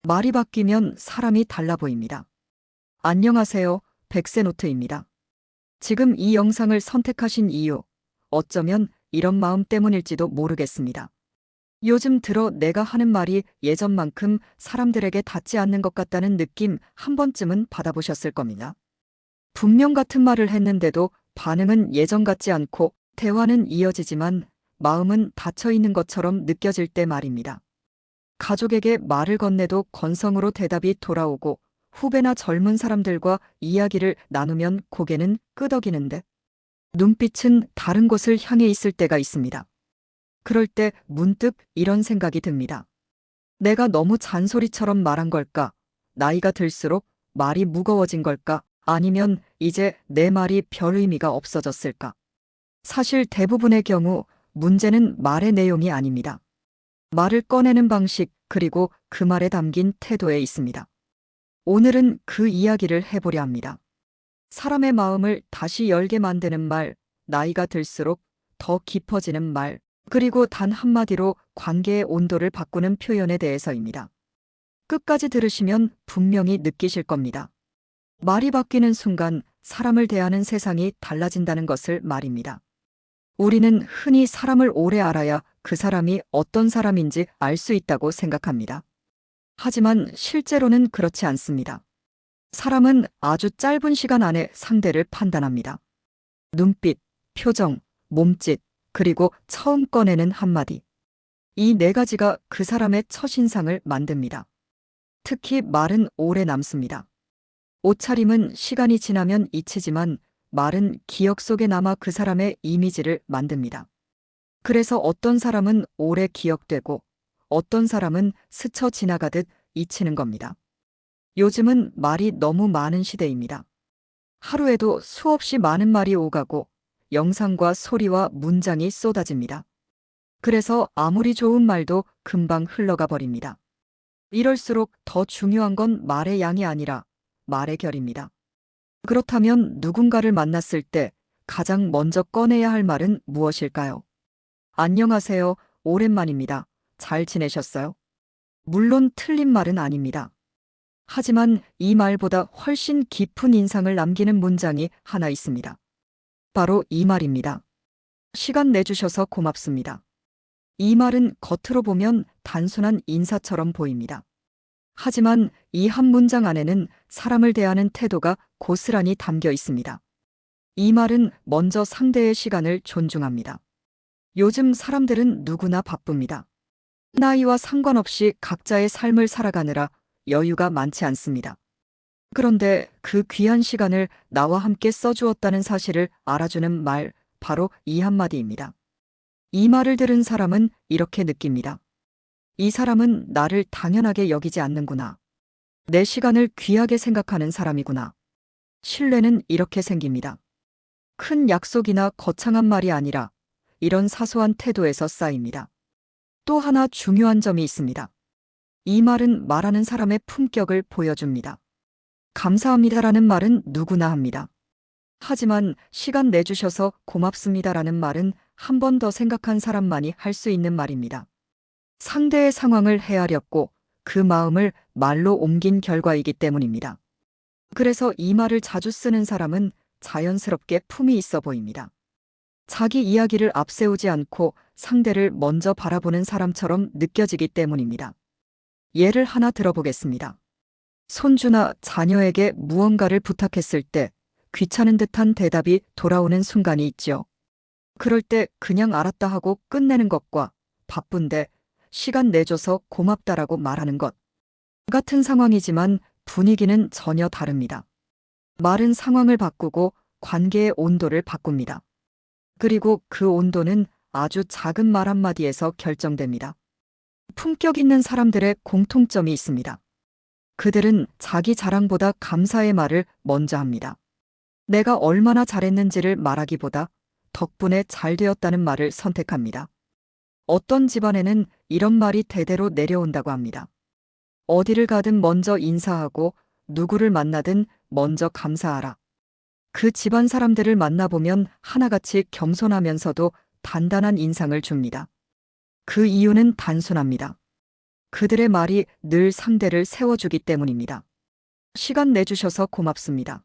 말이 바뀌면 사람이 달라 보입니다. 안녕하세요. 백세노트입니다. 지금 이 영상을 선택하신 이유, 어쩌면 이런 마음 때문일지도 모르겠습니다. 요즘 들어 내가 하는 말이 예전만큼 사람들에게 닿지 않는 것 같다는 느낌 한 번쯤은 받아보셨을 겁니다. 분명 같은 말을 했는데도 반응은 예전 같지 않고 대화는 이어지지만 마음은 닫혀 있는 것처럼 느껴질 때 말입니다. 가족에게 말을 건네도 건성으로 대답이 돌아오고 후배나 젊은 사람들과 이야기를 나누면 고개는 끄덕이는데 눈빛은 다른 곳을 향해 있을 때가 있습니다. 그럴 때 문득 이런 생각이 듭니다. 내가 너무 잔소리처럼 말한 걸까? 나이가 들수록 말이 무거워진 걸까? 아니면 이제 내 말이 별 의미가 없어졌을까? 사실 대부분의 경우 문제는 말의 내용이 아닙니다. 말을 꺼내는 방식 그리고 그 말에 담긴 태도에 있습니다. 오늘은 그 이야기를 해보려 합니다. 사람의 마음을 다시 열게 만드는 말, 나이가 들수록 더 깊어지는 말, 그리고 단 한마디로 관계의 온도를 바꾸는 표현에 대해서입니다. 끝까지 들으시면 분명히 느끼실 겁니다. 말이 바뀌는 순간 사람을 대하는 세상이 달라진다는 것을 말입니다. 우리는 흔히 사람을 오래 알아야 그 사람이 어떤 사람인지 알 수 있다고 생각합니다. 하지만 실제로는 그렇지 않습니다. 사람은 아주 짧은 시간 안에 상대를 판단합니다. 눈빛, 표정, 몸짓, 그리고 처음 꺼내는 한마디. 이 네 가지가 그 사람의 첫인상을 만듭니다. 특히 말은 오래 남습니다. 옷차림은 시간이 지나면 잊히지만 말은 기억 속에 남아 그 사람의 이미지를 만듭니다. 그래서 어떤 사람은 오래 기억되고 어떤 사람은 스쳐 지나가듯 잊히는 겁니다. 요즘은 말이 너무 많은 시대입니다. 하루에도 수없이 많은 말이 오가고 영상과 소리와 문장이 쏟아집니다. 그래서 아무리 좋은 말도 금방 흘러가 버립니다. 이럴수록 더 중요한 건 말의 양이 아니라 말의 결입니다. 그렇다면 누군가를 만났을 때 가장 먼저 꺼내야 할 말은 무엇일까요? 안녕하세요. 오랜만입니다. 잘 지내셨어요? 물론 틀린 말은 아닙니다. 하지만 이 말보다 훨씬 깊은 인상을 남기는 문장이 하나 있습니다. 바로 이 말입니다. 시간 내주셔서 고맙습니다. 이 말은 겉으로 보면 단순한 인사처럼 보입니다. 하지만 이 한 문장 안에는 사람을 대하는 태도가 고스란히 담겨 있습니다. 이 말은 먼저 상대의 시간을 존중합니다. 요즘 사람들은 누구나 바쁩니다. 나이와 상관없이 각자의 삶을 살아가느라 여유가 많지 않습니다. 그런데 그 귀한 시간을 나와 함께 써주었다는 사실을 알아주는 말, 바로 이 한마디입니다. 이 말을 들은 사람은 이렇게 느낍니다. 이 사람은 나를 당연하게 여기지 않는구나. 내 시간을 귀하게 생각하는 사람이구나. 신뢰는 이렇게 생깁니다. 큰 약속이나 거창한 말이 아니라 이런 사소한 태도에서 쌓입니다. 또 하나 중요한 점이 있습니다. 이 말은 말하는 사람의 품격을 보여줍니다. 감사합니다라는 말은 누구나 합니다. 하지만 시간 내주셔서 고맙습니다라는 말은 한 번 더 생각한 사람만이 할 수 있는 말입니다. 상대의 상황을 헤아렸고 그 마음을 말로 옮긴 결과이기 때문입니다. 그래서 이 말을 자주 쓰는 사람은 자연스럽게 품이 있어 보입니다. 자기 이야기를 앞세우지 않고 상대를 먼저 바라보는 사람처럼 느껴지기 때문입니다. 예를 하나 들어보겠습니다. 손주나 자녀에게 무언가를 부탁했을 때 귀찮은 듯한 대답이 돌아오는 순간이 있죠. 그럴 때 그냥 알았다 하고 끝내는 것과 바쁜데 시간 내줘서 고맙다라고 말하는 것. 같은 상황이지만 분위기는 전혀 다릅니다. 말은 상황을 바꾸고 관계의 온도를 바꿉니다. 그리고 그 온도는 아주 작은 말 한마디에서 결정됩니다. 품격 있는 사람들의 공통점이 있습니다. 그들은 자기 자랑보다 감사의 말을 먼저 합니다. 내가 얼마나 잘했는지를 말하기보다 덕분에 잘 되었다는 말을 선택합니다. 어떤 집안에는 이런 말이 대대로 내려온다고 합니다. 어디를 가든 먼저 인사하고 누구를 만나든 먼저 감사하라. 그 집안 사람들을 만나보면 하나같이 겸손하면서도 단단한 인상을 줍니다. 그 이유는 단순합니다. 그들의 말이 늘 상대를 세워주기 때문입니다. 시간 내주셔서 고맙습니다.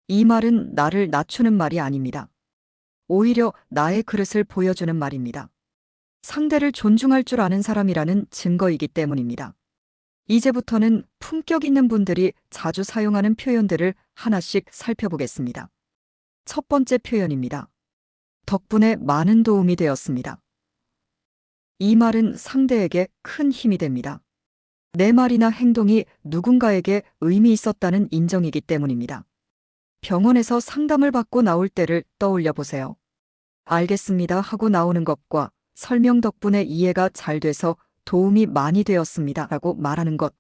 이 말은 나를 낮추는 말이 아닙니다. 오히려 나의 그릇을 보여주는 말입니다. 상대를 존중할 줄 아는 사람이라는 증거이기 때문입니다. 이제부터는 품격 있는 분들이 자주 사용하는 표현들을 하나씩 살펴보겠습니다. 첫 번째 표현입니다. 덕분에 많은 도움이 되었습니다. 이 말은 상대에게 큰 힘이 됩니다. 내 말이나 행동이 누군가에게 의미 있었다는 인정이기 때문입니다. 병원에서 상담을 받고 나올 때를 떠올려 보세요. 알겠습니다 하고 나오는 것과 설명 덕분에 이해가 잘 돼서 도움이 많이 되었습니다 라고 말하는 것.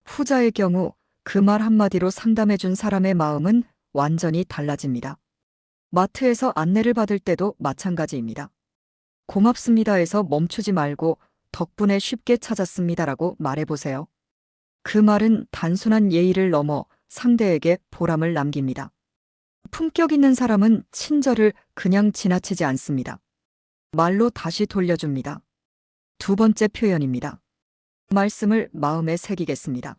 후자의 경우 그 말 한마디로 상담해준 사람의 마음은 완전히 달라집니다. 마트에서 안내를 받을 때도 마찬가지입니다. 고맙습니다에서 멈추지 말고 덕분에 쉽게 찾았습니다라고 말해보세요. 그 말은 단순한 예의를 넘어 상대에게 보람을 남깁니다. 품격 있는 사람은 친절을 그냥 지나치지 않습니다. 말로 다시 돌려줍니다. 두 번째 표현입니다. 말씀을 마음에 새기겠습니다.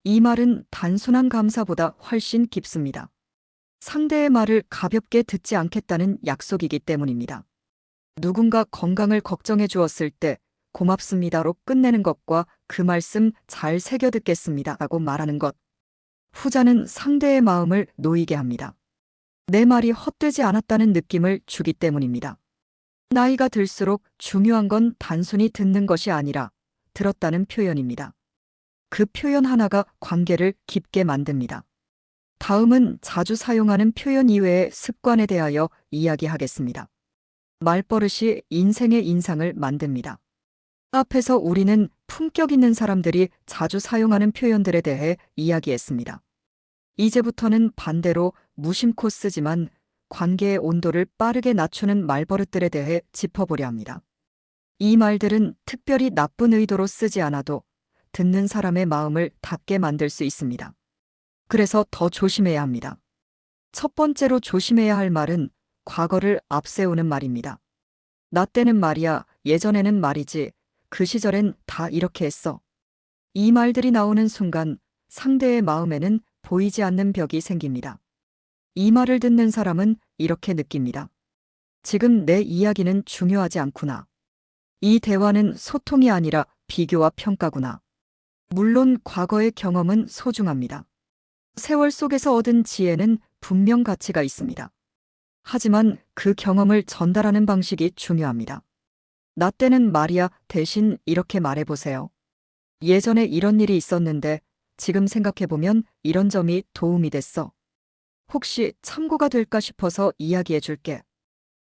이 말은 단순한 감사보다 훨씬 깊습니다. 상대의 말을 가볍게 듣지 않겠다는 약속이기 때문입니다. 누군가 건강을 걱정해 주었을 때 고맙습니다로 끝내는 것과 그 말씀 잘 새겨 듣겠습니다 라고 말하는 것. 후자는 상대의 마음을 놓이게 합니다. 내 말이 헛되지 않았다는 느낌을 주기 때문입니다. 나이가 들수록 중요한 건 단순히 듣는 것이 아니라 들었다는 표현입니다. 그 표현 하나가 관계를 깊게 만듭니다. 다음은 자주 사용하는 표현 이외의 습관에 대하여 이야기하겠습니다. 말버릇이 인생의 인상을 만듭니다. 앞에서 우리는 품격 있는 사람들이 자주 사용하는 표현들에 대해 이야기했습니다. 이제부터는 반대로 무심코 쓰지만 관계의 온도를 빠르게 낮추는 말버릇들에 대해 짚어보려 합니다. 이 말들은 특별히 나쁜 의도로 쓰지 않아도 듣는 사람의 마음을 닫게 만들 수 있습니다. 그래서 더 조심해야 합니다. 첫 번째로 조심해야 할 말은 과거를 앞세우는 말입니다. 나 때는 말이야, 예전에는 말이지, 그 시절엔 다 이렇게 했어. 이 말들이 나오는 순간 상대의 마음에는 보이지 않는 벽이 생깁니다. 이 말을 듣는 사람은 이렇게 느낍니다. 지금 내 이야기는 중요하지 않구나. 이 대화는 소통이 아니라 비교와 평가구나. 물론 과거의 경험은 소중합니다. 세월 속에서 얻은 지혜는 분명 가치가 있습니다. 하지만 그 경험을 전달하는 방식이 중요합니다. 나 때는 말이야 대신 이렇게 말해보세요. 예전에 이런 일이 있었는데 지금 생각해보면 이런 점이 도움이 됐어. 혹시 참고가 될까 싶어서 이야기해 줄게.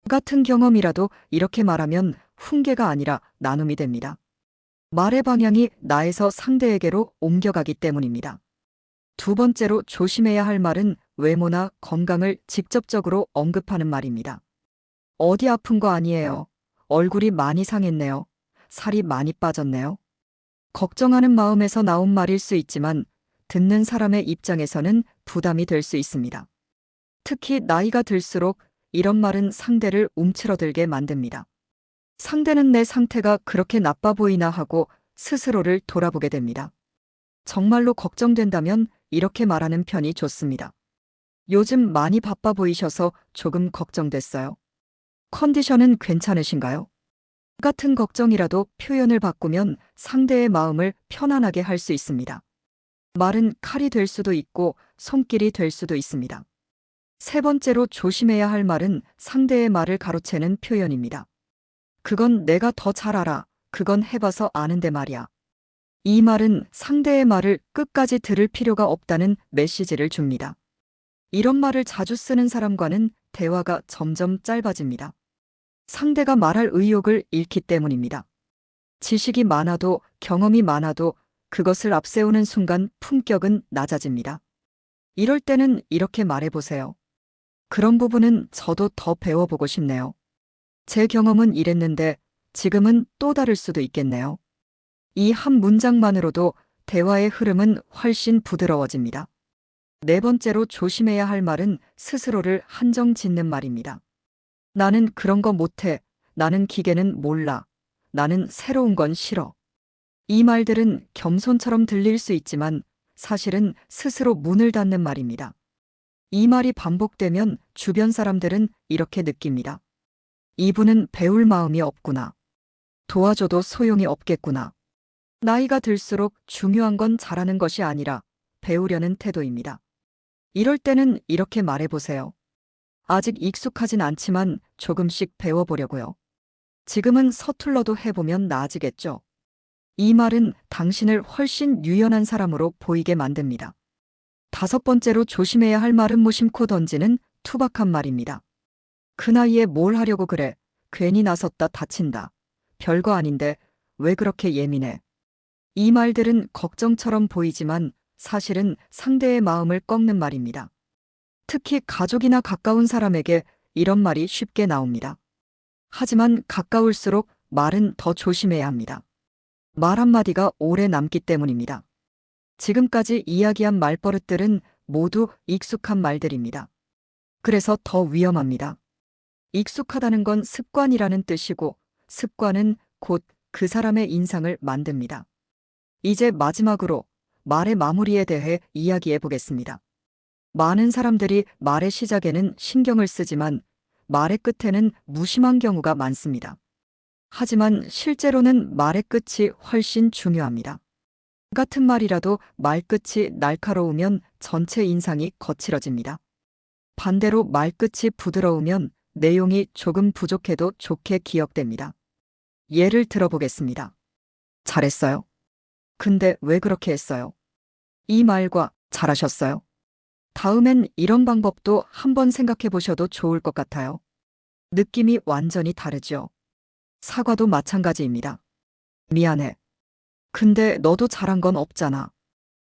같은 경험이라도 이렇게 말하면 훈계가 아니라 나눔이 됩니다. 말의 방향이 나에서 상대에게로 옮겨가기 때문입니다. 두 번째로 조심해야 할 말은 외모나 건강을 직접적으로 언급하는 말입니다. 어디 아픈 거 아니에요. 얼굴이 많이 상했네요. 살이 많이 빠졌네요. 걱정하는 마음에서 나온 말일 수 있지만 듣는 사람의 입장에서는 부담이 될 수 있습니다. 특히 나이가 들수록 이런 말은 상대를 움츠러들게 만듭니다. 상대는 내 상태가 그렇게 나빠 보이나 하고 스스로를 돌아보게 됩니다. 정말로 걱정된다면 이렇게 말하는 편이 좋습니다. 요즘 많이 바빠 보이셔서 조금 걱정됐어요. 컨디션은 괜찮으신가요? 같은 걱정이라도 표현을 바꾸면 상대의 마음을 편안하게 할 수 있습니다. 말은 칼이 될 수도 있고 손길이 될 수도 있습니다. 세 번째로 조심해야 할 말은 상대의 말을 가로채는 표현입니다. 그건 내가 더 잘 알아. 그건 해봐서 아는데 말이야. 이 말은 상대의 말을 끝까지 들을 필요가 없다는 메시지를 줍니다. 이런 말을 자주 쓰는 사람과는 대화가 점점 짧아집니다. 상대가 말할 의욕을 잃기 때문입니다. 지식이 많아도 경험이 많아도 그것을 앞세우는 순간 품격은 낮아집니다. 이럴 때는 이렇게 말해보세요. 그런 부분은 저도 더 배워보고 싶네요. 제 경험은 이랬는데 지금은 또 다를 수도 있겠네요. 이 한 문장만으로도 대화의 흐름은 훨씬 부드러워집니다. 네 번째로 조심해야 할 말은 스스로를 한정 짓는 말입니다. 나는 그런 거 못해. 나는 기계는 몰라. 나는 새로운 건 싫어. 이 말들은 겸손처럼 들릴 수 있지만 사실은 스스로 문을 닫는 말입니다. 이 말이 반복되면 주변 사람들은 이렇게 느낍니다. 이분은 배울 마음이 없구나. 도와줘도 소용이 없겠구나. 나이가 들수록 중요한 건 잘하는 것이 아니라 배우려는 태도입니다. 이럴 때는 이렇게 말해보세요. 아직 익숙하진 않지만 조금씩 배워보려고요. 지금은 서툴러도 해보면 나아지겠죠. 이 말은 당신을 훨씬 유연한 사람으로 보이게 만듭니다. 5번째로 조심해야 할 말은 무심코 던지는 투박한 말입니다. 그 나이에 뭘 하려고 그래? 괜히 나섰다 다친다. 별거 아닌데 왜 그렇게 예민해? 이 말들은 걱정처럼 보이지만 사실은 상대의 마음을 꺾는 말입니다. 특히 가족이나 가까운 사람에게 이런 말이 쉽게 나옵니다. 하지만 가까울수록 말은 더 조심해야 합니다. 말 한마디가 오래 남기 때문입니다. 지금까지 이야기한 말버릇들은 모두 익숙한 말들입니다. 그래서 더 위험합니다. 익숙하다는 건 습관이라는 뜻이고 습관은 곧 그 사람의 인상을 만듭니다. 이제 마지막으로 말의 마무리에 대해 이야기해 보겠습니다. 많은 사람들이 말의 시작에는 신경을 쓰지만 말의 끝에는 무심한 경우가 많습니다. 하지만 실제로는 말의 끝이 훨씬 중요합니다. 같은 말이라도 말끝이 날카로우면 전체 인상이 거칠어집니다. 반대로 말끝이 부드러우면 내용이 조금 부족해도 좋게 기억됩니다. 예를 들어보겠습니다. 잘했어요. 근데 왜 그렇게 했어요? 이 말과 잘하셨어요. 다음엔 이런 방법도 한번 생각해 보셔도 좋을 것 같아요. 느낌이 완전히 다르죠. 사과도 마찬가지입니다. 미안해. 근데 너도 잘한 건 없잖아.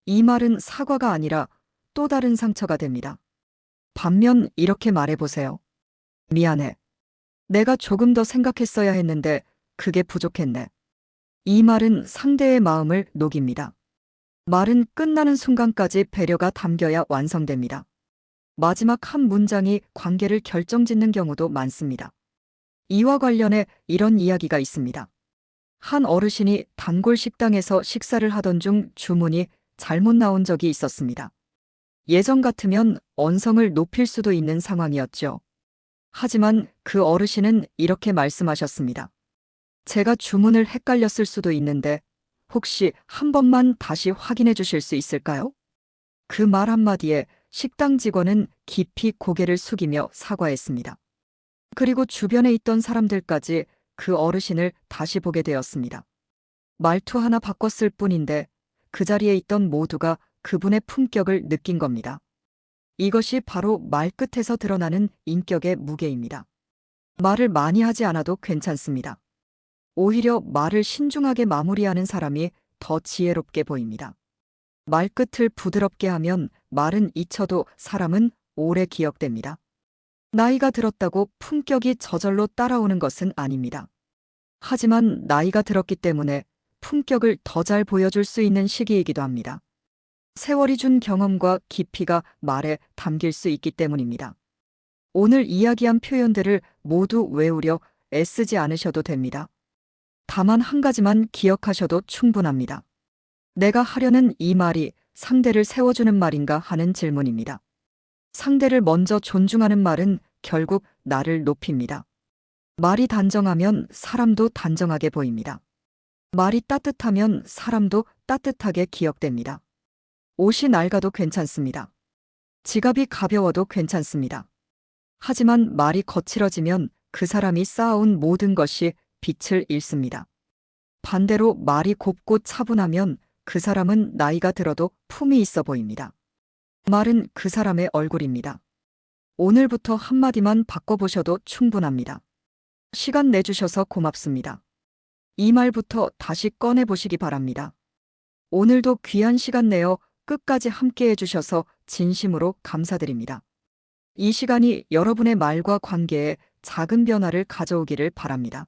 이 말은 사과가 아니라 또 다른 상처가 됩니다. 반면 이렇게 말해보세요. 미안해. 내가 조금 더 생각했어야 했는데 그게 부족했네. 이 말은 상대의 마음을 녹입니다. 말은 끝나는 순간까지 배려가 담겨야 완성됩니다. 마지막 한 문장이 관계를 결정짓는 경우도 많습니다. 이와 관련해 이런 이야기가 있습니다. 한 어르신이 단골 식당에서 식사를 하던 중 주문이 잘못 나온 적이 있었습니다. 예전 같으면 언성을 높일 수도 있는 상황이었죠. 하지만 그 어르신은 이렇게 말씀하셨습니다. 제가 주문을 헷갈렸을 수도 있는데 혹시 한 번만 다시 확인해 주실 수 있을까요? 그 말 한마디에 식당 직원은 깊이 고개를 숙이며 사과했습니다. 그리고 주변에 있던 사람들까지 그 어르신을 다시 보게 되었습니다. 말투 하나 바꿨을 뿐인데 그 자리에 있던 모두가 그분의 품격을 느낀 겁니다. 이것이 바로 말끝에서 드러나는 인격의 무게입니다. 말을 많이 하지 않아도 괜찮습니다. 오히려 말을 신중하게 마무리하는 사람이 더 지혜롭게 보입니다. 말끝을 부드럽게 하면 말은 잊혀도 사람은 오래 기억됩니다. 나이가 들었다고 품격이 저절로 따라오는 것은 아닙니다. 하지만 나이가 들었기 때문에 품격을 더 잘 보여줄 수 있는 시기이기도 합니다. 세월이 준 경험과 깊이가 말에 담길 수 있기 때문입니다. 오늘 이야기한 표현들을 모두 외우려 애쓰지 않으셔도 됩니다. 다만 한 가지만 기억하셔도 충분합니다. 내가 하려는 이 말이 상대를 세워주는 말인가 하는 질문입니다. 상대를 먼저 존중하는 말은 결국 나를 높입니다. 말이 단정하면 사람도 단정하게 보입니다. 말이 따뜻하면 사람도 따뜻하게 기억됩니다. 옷이 낡아도 괜찮습니다. 지갑이 가벼워도 괜찮습니다. 하지만 말이 거칠어지면 그 사람이 쌓아온 모든 것이 빛을 잃습니다. 반대로 말이 곱고 차분하면 그 사람은 나이가 들어도 품이 있어 보입니다. 말은 그 사람의 얼굴입니다. 오늘부터 한마디만 바꿔보셔도 충분합니다. 시간 내주셔서 고맙습니다. 이 말부터 다시 꺼내보시기 바랍니다. 오늘도 귀한 시간 내어 끝까지 함께 해주셔서 진심으로 감사드립니다. 이 시간이 여러분의 말과 관계에 작은 변화를 가져오기를 바랍니다.